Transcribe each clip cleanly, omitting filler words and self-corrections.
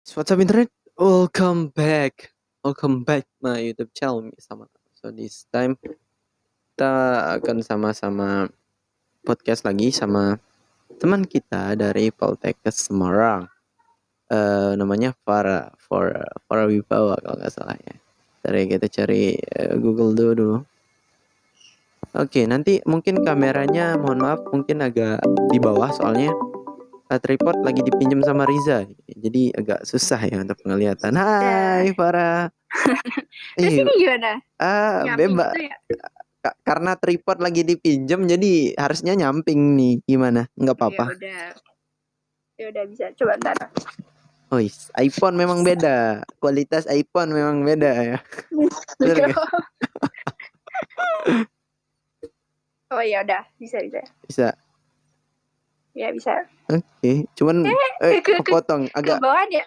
What's up internet? Welcome back my YouTube channel sama. So this time kita akan sama-sama podcast lagi sama teman kita dari Poltekkes Semarang. Namanya Farah Wibawa kalau nggak salah ya. Kita cari Google dulu. Oke, nanti mungkin kameranya mohon maaf mungkin agak di bawah soalnya tripod lagi dipinjam sama Riza, jadi agak susah ya untuk penglihatan. Hai Farah. Terus ini gimana? Bebas. Gitu ya? Karena tripod lagi dipinjam, jadi harusnya nyamping nih. Gimana? Nggak apa-apa. Ya udah bisa. Coba ntar. Oh, iPhone memang beda. Kualitas iPhone memang beda ya. Oh ya udah, bisa. Bisa. Ya bisa. Oke, cuman kepotong agak. Ke bawah ya?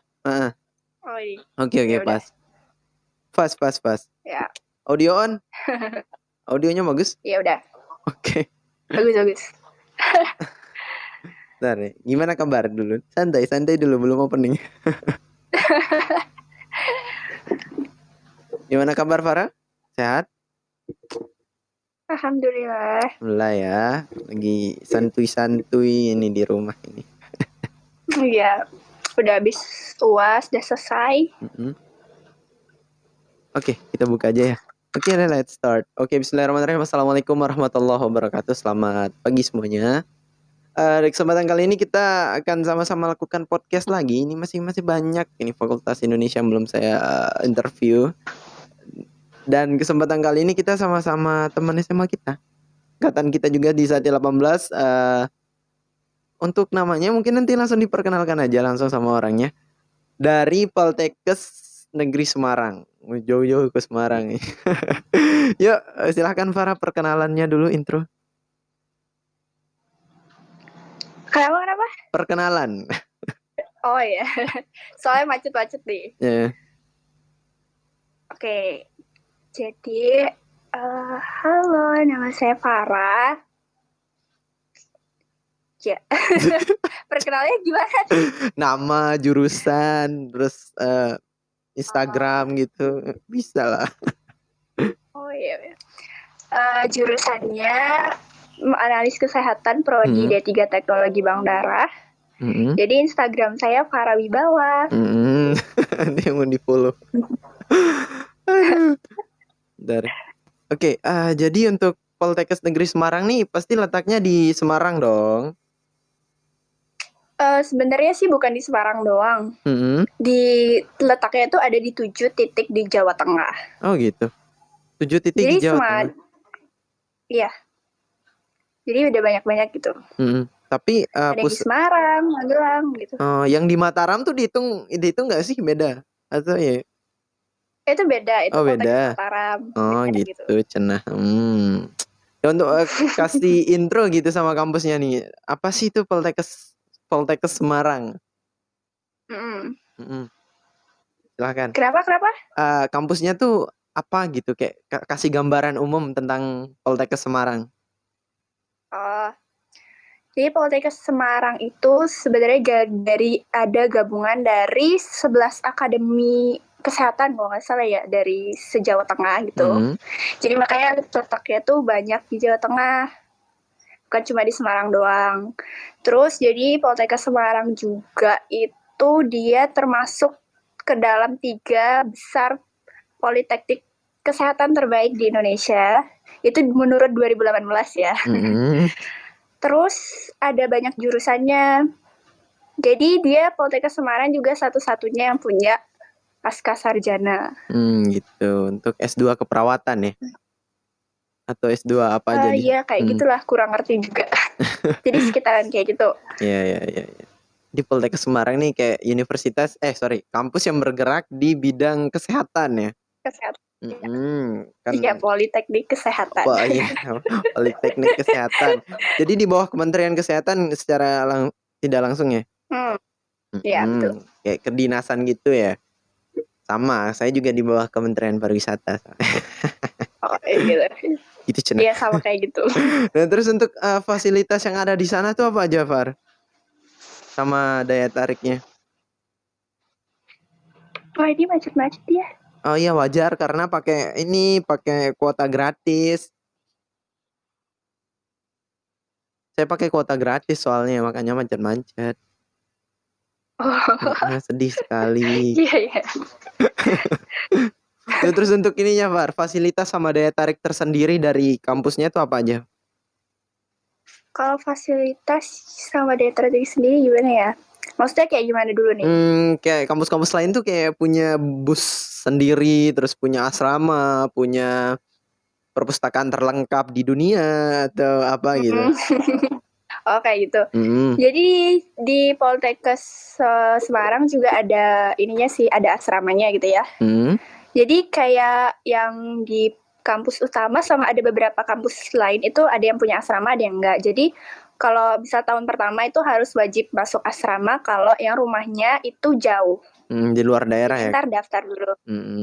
Oh iya. Oke, pas. Pas. Ya. Audio on? Audionya bagus? Ya udah. Oke. Bagus. Bentar nih, gimana kabar dulu? Santai dulu, belum opening. Gimana kabar Farah? Sehat? Alhamdulillah ya, lagi santuy ini di rumah ini. Iya, udah habis UAS, udah selesai. Oke, kita buka aja ya. Oke, let's start. Oke, bismillahirrahmanirrahim. Assalamualaikum warahmatullahi wabarakatuh. Selamat pagi semuanya. Di kesempatan kali ini kita akan sama-sama lakukan podcast lagi. Ini masih banyak ini Fakultas Indonesia yang belum saya interview. Dan kesempatan kali ini kita sama-sama teman SMA kita. Angkatan kita juga di Satya 18. Untuk namanya mungkin nanti langsung diperkenalkan aja langsung sama orangnya. Dari Poltekkes Negeri Semarang. Jauh-jauh ke Semarang nih. Yuk, silahkan Farah perkenalannya dulu, intro. Kenapa? Perkenalan. Oh ya, soalnya macet nih. Yeah. Oke, jadi halo, nama saya Farah. Ya, perkenalnya gimana? Nama, jurusan, terus Instagram gitu, bisa lah. Oh iya. Jurusannya analis kesehatan prodi D3 Teknologi Bank Darah. Jadi Instagram saya Farah Wibawa. Dia mau di follow. Oke, jadi untuk Poltekkes Negeri Semarang nih pasti letaknya di Semarang dong. Sebenarnya sih bukan di Semarang doang. Di letaknya itu ada di 7 titik di Jawa Tengah. Oh gitu. 7 titik jadi di Jawa Tengah. Iya. Jadi udah banyak gitu. Tapi ada di Semarang, Magelang gitu. Yang di Mataram tuh dihitung nggak sih, beda atau ya? Itu beda, itu beda. Mataram. Oh gitu, cenah. Ya, untuk kasih intro gitu sama kampusnya nih. Apa sih itu Poltekkes Semarang? Silahkan. Kenapa? Kampusnya tuh apa gitu, kayak kasih gambaran umum tentang Poltekkes Semarang. Jadi Poltekkes Semarang itu sebenarnya ada gabungan dari 11 akademi kesehatan kalau nggak salah ya, dari se-Jawa Tengah gitu. Jadi makanya letaknya tuh banyak di Jawa Tengah, bukan cuma di Semarang doang. Terus jadi Poltekkes Semarang juga itu dia termasuk ke dalam 3 besar politeknik kesehatan terbaik di Indonesia. Itu menurut 2018 ya. Terus ada banyak jurusannya. Jadi dia Poltekkes Semarang juga satu-satunya yang punya pasca sarjana. Gitu. Untuk S2 keperawatan ya? Atau S2 apa aja? Iya kayak gitulah, kurang ngerti juga. Jadi sekitaran kayak gitu. Iya. Di Poltekkes Semarang nih kayak kampus yang bergerak di bidang kesehatan ya? Kesehatan. Kan iya, politeknik kesehatan. Iya, politeknik kesehatan. Jadi di bawah Kementerian Kesehatan secara tidak langsung ya? Iya, betul. Kayak kedinasan gitu ya? Sama, saya juga di bawah Kementerian Pariwisata. Oh, gitu. Itu cenah. Iya, sama kayak gitu. Nah, terus untuk fasilitas yang ada di sana tuh apa aja, Far? Sama daya tariknya? Wah, ini macet-macet ya. Oh iya, wajar karena pakai kuota gratis. Saya pakai kuota gratis soalnya makanya macet-macet. Oh. Sedih sekali. Iya, iya. Terus untuk ininya, Far, fasilitas sama daya tarik tersendiri dari kampusnya itu apa aja? Kalau fasilitas sama daya tarik sendiri gimana ya? Maksudnya kayak gimana dulu nih? Kayak kampus-kampus lain tuh kayak punya bus sendiri, terus punya asrama, punya perpustakaan terlengkap di dunia atau apa gitu. Oh, kayak gitu. Jadi di Poltekkes Semarang juga ada ininya sih, ada asramanya gitu ya. Jadi kayak yang di kampus utama sama ada beberapa kampus lain itu ada yang punya asrama, ada yang enggak. Jadi kalau bisa tahun pertama itu harus wajib masuk asrama kalau yang rumahnya itu jauh. Di luar daerah. Jadi ya. ntar daftar dulu.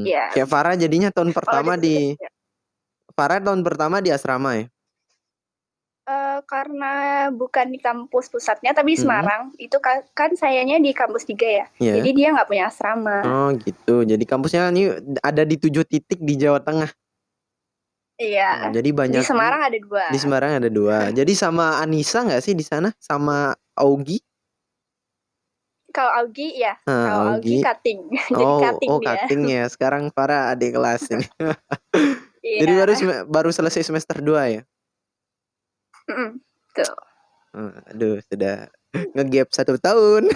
Ya. Kayak Farah jadinya tahun pertama tahun pertama di asrama ya? Karena bukan di kampus pusatnya tapi di Semarang, itu kan sayanya di kampus 3 ya. Jadi dia nggak punya asrama. Oh gitu. Jadi kampusnya ini ada di 7 titik di Jawa Tengah. Iya. Jadi banyak. Di Semarang ada 2. Di Semarang ada 2. Jadi sama Anissa nggak sih di sana? Sama Augie? Kalau Augie ya. Kalau Augie cutting. Jadi cutting dia. Cutting ya. Sekarang Farah adik kelas ini. Jadi baru selesai semester 2 ya? Tuh. Aduh, sudah nge-gap 1 tahun.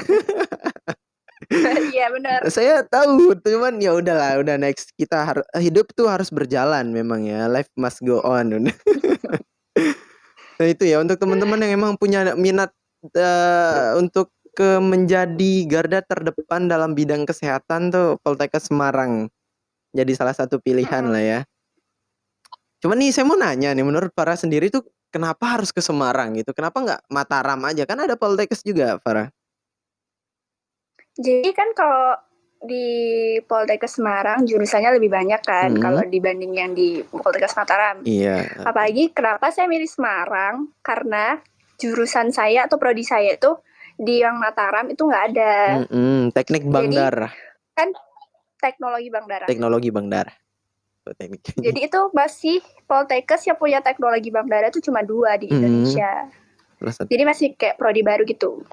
Iya benar. Saya tahu, cuman ya udahlah, udah next. Kita hidup tuh harus berjalan memang ya. Life must go on. Nah itu ya, untuk teman-teman yang emang punya minat untuk menjadi garda terdepan dalam bidang kesehatan tuh Poltekkes Semarang jadi salah satu pilihan lah ya. Cuman nih saya mau nanya nih, menurut Farah sendiri tuh kenapa harus ke Semarang gitu? Kenapa nggak Mataram aja? Kan ada Poltekkes juga, Farah. Jadi kan kalau di Poltekkes Semarang jurusannya lebih banyak kan kalau dibanding yang di Poltekkes Mataram. Iya. Apalagi kenapa saya milih Semarang, karena jurusan saya atau prodi saya itu di yang Mataram itu nggak ada. Teknik Bank Darah. Kan teknologi Bank Darah. Teknologi Bank Darah. Jadi itu masih Poltekkes yang punya teknologi Bank Darah itu cuma 2 di Indonesia. Jadi masih kayak prodi baru gitu.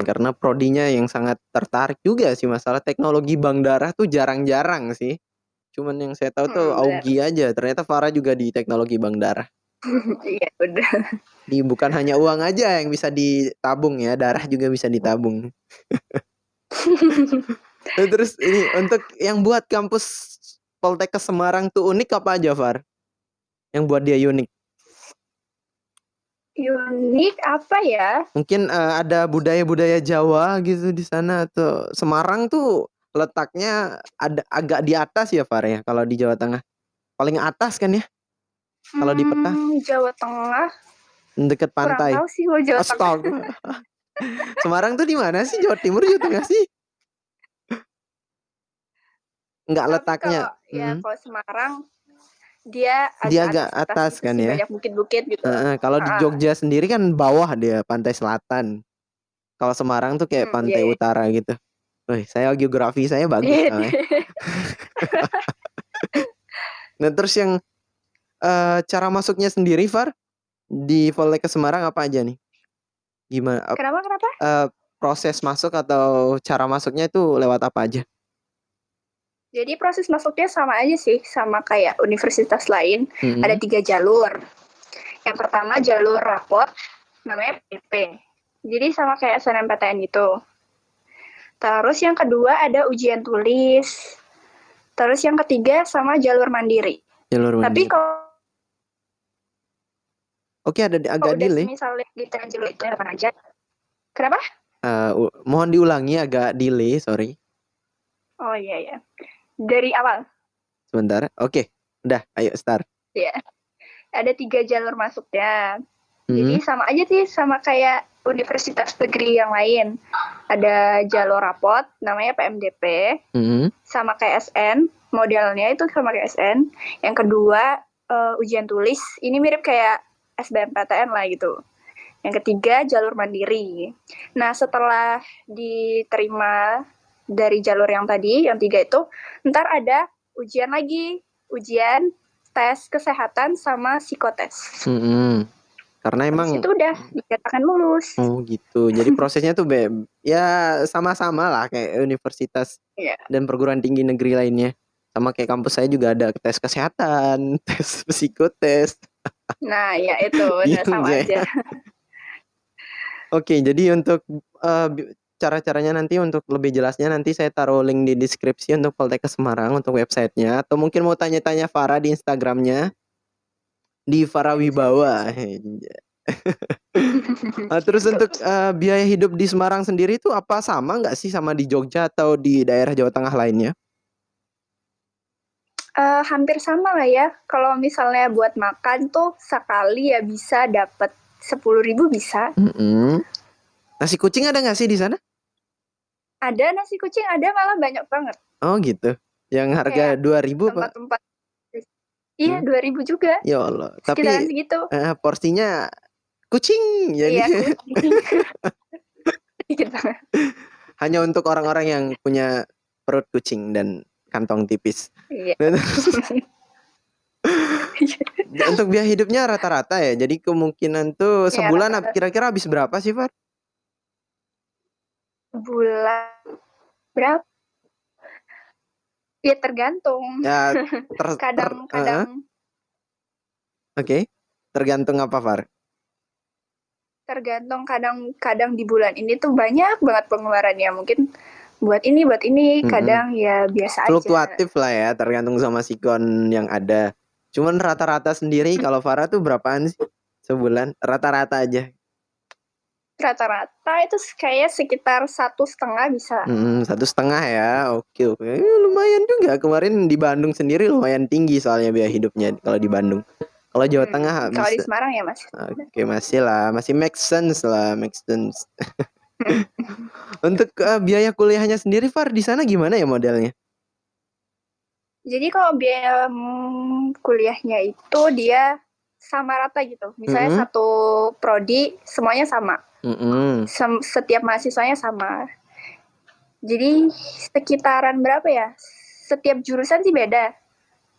Karena prodinya yang sangat tertarik juga sih masalah teknologi Bank Darah tuh jarang-jarang sih. Cuman yang saya tahu tuh Augie aja. Ternyata Farah juga di teknologi Bank Darah. Iya udah. Bukan hanya uang aja yang bisa ditabung ya, darah juga bisa ditabung. Terus ini untuk yang buat kampus Poltekkes Semarang tuh unik apa aja, Far? Yang buat dia unik? Unik apa ya? Mungkin ada budaya-budaya Jawa gitu di sana, atau Semarang tuh letaknya ada agak di atas ya, Far ya, kalau di Jawa Tengah. Paling atas kan ya? Kalau di peta? Jawa Tengah. Dekat pantai. Kurang tahu sih Jawa Tengah. Semarang tuh di mana sih? Jawa Timur, Jawa Tengah sih? Enggak letaknya. Kalau Semarang dia agak atas kan ya. Banyak bukit-bukit gitu. Kalau di Jogja sendiri kan bawah dia, pantai selatan. Kalau Semarang tuh kayak pantai utara gitu. Saya geografi saya bagus. Nah terus yang cara masuknya sendiri, Far, di Poltekkes Semarang apa aja nih? Gimana? Kenapa? Proses masuk atau cara masuknya itu lewat apa aja? Jadi proses masuknya sama aja sih, sama kayak universitas lain. Ada 3 jalur. Yang pertama jalur rapot, namanya PP. Jadi sama kayak SNMPTN gitu. Terus yang kedua ada ujian tulis. Terus yang ketiga sama jalur mandiri. Tapi kalau ada agak delay. Misalnya kita jalur itu apa aja? Kenapa? Mohon diulangi, agak delay, sorry. Oh iya. Dari awal. Sebentar. Oke. Udah, ayo start. Iya. Ada 3 jalur masuknya. Jadi sama aja sih, sama kayak universitas negeri yang lain. Ada jalur rapot, namanya PMDP. Sama kayak SN, modelnya itu sama kayak SN. Yang kedua, ujian tulis. Ini mirip kayak SBMPTN lah gitu. Yang ketiga, jalur mandiri. Nah, setelah diterima dari jalur yang tadi, yang 3 itu, ntar ada ujian lagi, ujian tes kesehatan sama psikotes. Karena emang itu udah dikatakan lulus. Oh gitu. Jadi prosesnya tuh ya sama-sama lah kayak universitas dan perguruan tinggi negeri lainnya. Sama kayak kampus saya juga ada tes kesehatan, tes psikotes. Nah, ya itu udah sama aja. Oke, jadi untuk cara-caranya nanti untuk lebih jelasnya nanti saya taruh link di deskripsi untuk Poltekkes Semarang untuk websitenya. Atau mungkin mau tanya-tanya Farah di Instagramnya di Farah Wibawa. Terus untuk biaya hidup di Semarang sendiri itu apa sama nggak sih sama di Jogja atau di daerah Jawa Tengah lainnya? Hampir sama lah ya. Kalau misalnya buat makan tuh sekali ya bisa dapat 10.000 bisa. Nasi kucing ada nggak sih di sana? Ada nasi kucing, ada malah banyak banget. Oh gitu. Yang harga 2.000 Pak? Tempat-tempat. Iya, 2.000 juga. Ya Allah. Sekitaran tapi segitu. Porsinya kucing jadi. Iya, kucing. Hanya untuk orang-orang yang punya perut kucing dan kantong tipis. Iya. Untuk biaya hidupnya rata-rata ya. Jadi kemungkinan tuh sebulan kira-kira habis berapa sih, Far? Bulan berapa? Ya tergantung. Ya, kadang-kadang. Oke. Tergantung apa, Far? Tergantung, kadang di bulan ini tuh banyak banget pengeluarannya. Mungkin buat ini, kadang ya biasa aja. Fluktuatif lah ya, tergantung sama sikon yang ada. Cuman rata-rata sendiri kalau Farah tuh berapaan sih sebulan? Rata-rata aja. Rata-rata itu kayak sekitar 1,5 bisa. 1,5 ya, oke. Lumayan juga. Kemarin di Bandung sendiri lumayan tinggi soalnya biaya hidupnya kalau di Bandung. Kalau Jawa Tengah kalau di Semarang ya masih. Oke, masih lah, masih make sense. Untuk biaya kuliahnya sendiri, Far, di sana gimana ya modelnya? Jadi kalau biaya kuliahnya itu dia sama rata gitu. Misalnya satu prodi semuanya sama. Setiap mahasiswanya sama. Jadi sekitaran berapa ya? Setiap jurusan sih beda.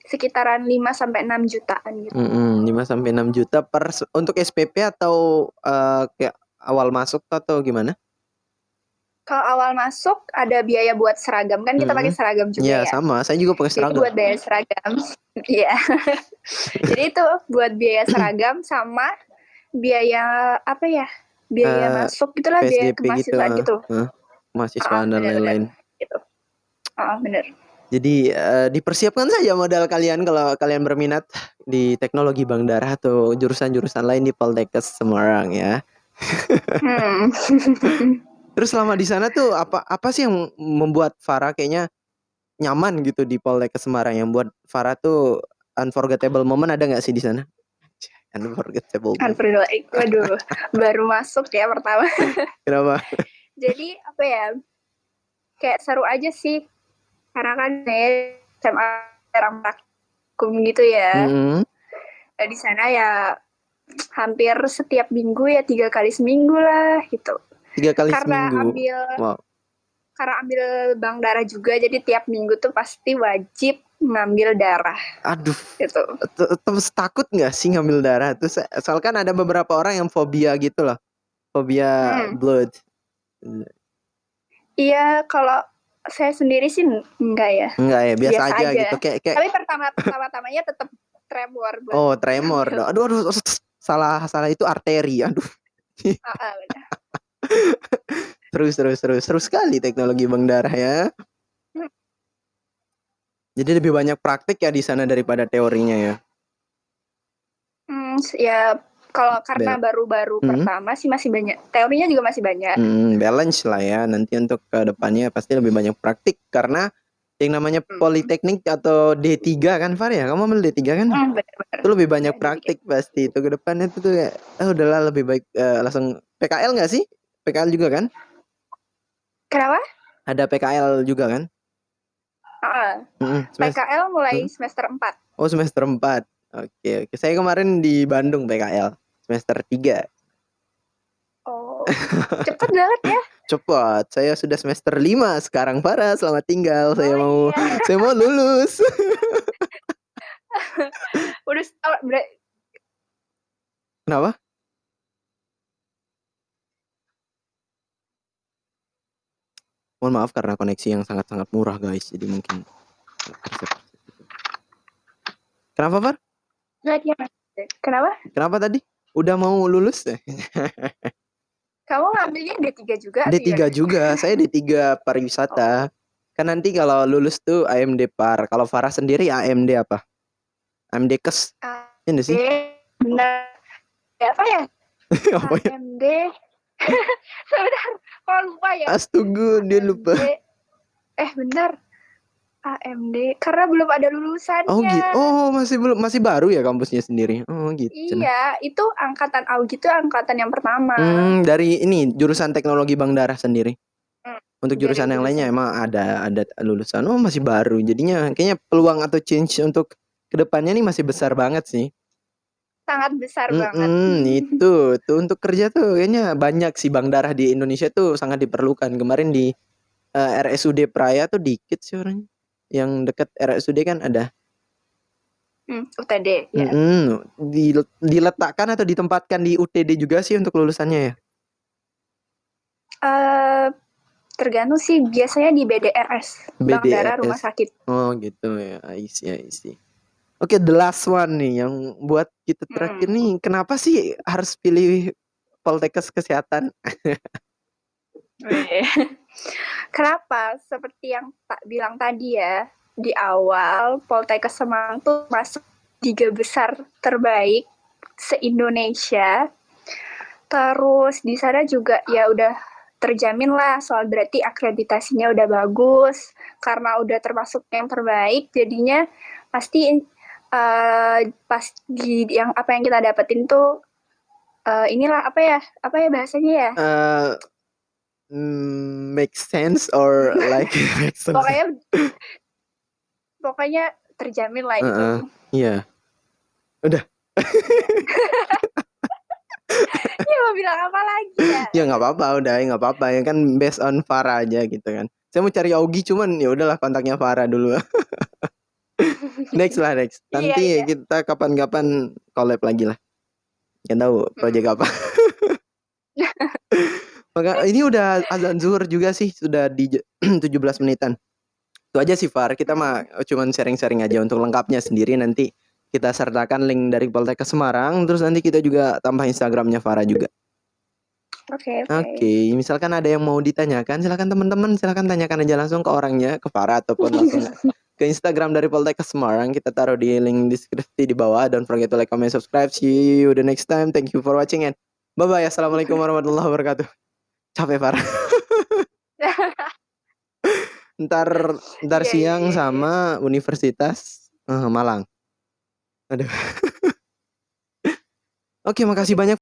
Sekitaran 5-6 jutaan gitu. 5-6 juta untuk SPP atau kayak awal masuk atau gimana? Kalau awal masuk ada biaya buat seragam, kan kita pakai seragam juga ya. Iya, sama. Saya juga pakai seragam. Jadi buat biaya seragam. Iya. Jadi itu buat biaya seragam sama biaya apa ya? Biaya masuk gitulah, biaya kemahasiswaan gitu. Mahasiswaan dan lain-lain. Gitu. Bener. Jadi dipersiapkan saja modal kalian kalau kalian berminat di teknologi bank darah atau jurusan-jurusan lain di Poltekkes Semarang ya. Terus selama di sana tuh apa sih yang membuat Farah kayaknya nyaman gitu di Poltekkes Semarang, yang buat Farah tuh unforgettable moment ada nggak sih di sana? Unforgettable. Waduh, baru masuk ya pertama. Kenapa? Jadi apa ya? Kayak seru aja sih. Karena kan SMA orang praktikum gitu ya. Nah, di sana ya hampir setiap minggu ya 3 kali seminggu lah gitu. 3 kali seminggu. Karena ambil bank darah juga, jadi tiap minggu tuh pasti wajib ngambil darah. Aduh. Gitu. Terus takut nggak sih ngambil darah? Terus soal kan ada beberapa orang yang fobia gitu loh. Fobia blood. Iya, kalau saya sendiri sih enggak ya. Enggak ya, biasa aja gitu. Kayak Tapi pertama-tamanya tetap tremor. Oh, tremor. Aduh, salah itu arteri. Aduh. Terus sekali teknologi bank darah ya. Jadi lebih banyak praktik ya di sana daripada teorinya ya. Ya kalau karena baru-baru pertama sih masih banyak. Teorinya juga masih banyak. Balance lah ya. Nanti untuk ke depannya pasti lebih banyak praktik karena yang namanya politeknik atau D3 kan, Far ya? Kamu ambil D3 kan? Bener. Itu lebih banyak praktik pasti. Itu ke depannya tuh ya udahlah lebih baik langsung PKL nggak sih? PKL juga kan? Kenapa? Ada PKL juga kan? PKL mulai semester 4. Oh, semester 4. Oke. Saya kemarin di Bandung PKL semester 3. Oh. Cepet banget ya. Cepat. Saya sudah semester 5 sekarang, Farah. Selamat tinggal. Saya mau lulus. Udah setahun Kenapa? Mohon maaf karena koneksi yang sangat-sangat murah, guys. Jadi mungkin Kenapa, Far? Kenapa? Kenapa tadi? Udah mau lulus deh. Kamu ngambilnya D3 juga? D3 juga. Saya D3 pariwisata. Kan nanti kalau lulus tuh AMD Par. Kalau Farah sendiri AMD apa? AMD Kes. Ini sih. Benar. Apa ya? Apa ya? AMD. Sebentar, kok lupa ya? Astaga, dia lupa. Benar. AMD karena belum ada lulusannya. Oh gitu. Oh, masih baru ya kampusnya sendiri. Oh gitu. Iya, itu angkatan audit itu angkatan yang pertama. Dari ini jurusan teknologi Bang Darah sendiri. Untuk jurusan yang lainnya emang ada lulusan. Oh, masih baru. Jadinya kayaknya peluang atau change untuk kedepannya nih masih besar banget sih. Sangat besar banget. Itu tuh untuk kerja tuh kayaknya banyak sih Bang Darah di Indonesia tuh sangat diperlukan. Kemarin di RSUD Praya tuh dikit sih orangnya. Yang dekat RSUD kan ada UTD ya. Diletakkan atau ditempatkan di UTD juga sih untuk lulusannya ya? Tergantung sih, biasanya di BDRS. Bang Darah Rumah Sakit. Oh gitu ya, I see. Oke, the last one nih yang buat kita terakhir nih, kenapa sih harus pilih Poltekkes Kesehatan? Kenapa? Seperti yang bilang tadi ya, di awal Poltekkes Semarang tuh masuk 3 besar terbaik se-Indonesia. Terus di sana juga ya udah terjamin lah, soal berarti akreditasinya udah bagus, karena udah termasuk yang terbaik, jadinya pasti pas di yang apa yang kita dapetin tuh inilah apa ya bahasanya ya? Make sense or like pokoknya terjamin lah itu. Iya. Udah. Ya mau bilang apa lagi ya? Ya nggak apa-apa ya kan based on Farah aja gitu kan. Saya mau cari Augie cuman ya udahlah kontaknya Farah dulu. Next. Nanti kita kapan-kapan collab lagi lah. Kita tahu project apa. Maka ini udah azan zuhur juga sih, sudah di 17 menitan. Itu aja sih Far, kita mah cuman sharing-sharing aja. Untuk lengkapnya sendiri nanti kita sertakan link dari Poltekkes Semarang, terus nanti kita juga tambah Instagramnya Farah juga. Oke. Misalkan ada yang mau ditanyakan, silakan teman-teman, silakan tanyakan aja langsung ke orangnya, ke Farah ataupun langsung ke Instagram dari Poltekkes Semarang. Kita taruh di link deskripsi di bawah. Don't forget to like, comment, subscribe. See you the next time. Thank you for watching and bye-bye. Assalamualaikum warahmatullahi wabarakatuh. Capek Farah. Ntar siang sama Universitas Malang. Aduh. Oke, makasih banyak.